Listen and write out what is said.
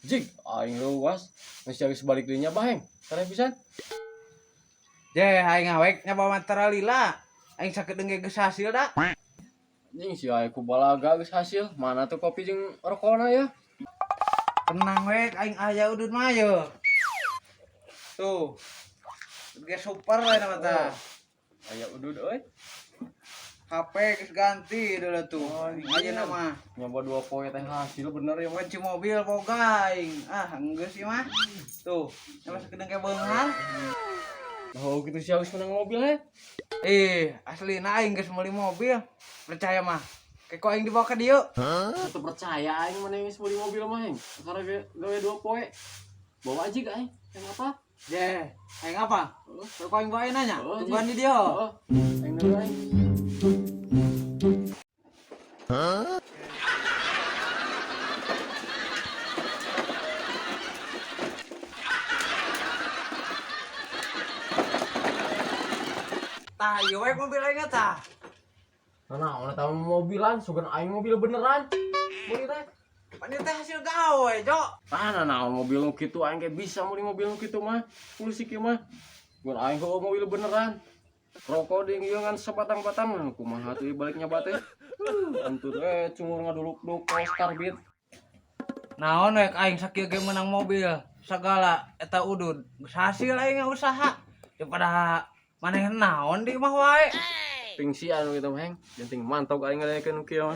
Jig, aing luas. Masih habis balik dirinya baheng. Tara pisan. Aing awek nyawa mantara lila. Aing sakit dengge geus hasil da. Jing si aing ku balaga geus hasil. Mana tuh kopi jeung rokona ya? Tenang wek aing aya udud mah ye. Tuh. Ge super we nama tah. Aya udud euy. HP geus ganti dulu tuh. Aja nama. Nyoba 2 poe teh hasil bener ya, Kunci mobil boga aing. Geus ieu mah. Tuh, nyawa sakit dengge beunghar. Oh gitu sih habis menang mobil ya. Aslina aing geus meuli mobil. Percaya mah. Keko aing dibawa ka dieu. Tetep percaya aing mana geus beli mobil mah heng. Karena gawe 2 poe. Bawa aja aing. Yang apa? Aing apa? Keko aing bae nanya. Tungguan di dieu. Heeh. Aing dulu aing. Tah, ieu we mobil aing tah. Nah, mana tahu mobilan, sugan aing mobil beneran. Beli teh. Pani teh hasil gawe, Jok. Nah, mobil nu kitu aing ge bisa meuli mobil nu kitu mah. Polisi kieu mah. Gun aing heueuh mobil beneran. Rokok ding ieu ngan sebatang-batang kumaha teh balik nyoba teh. Antur cungur ngaduluk-duluk kos karbit. Naon wek aing sakieu ge menang mobil. Sagala eta udud. Geus hasil aing usaha. Daripada maneh naon di imah wae. Ting si anu kitu heng. Genting mantap aing ngadakeun kieu mah.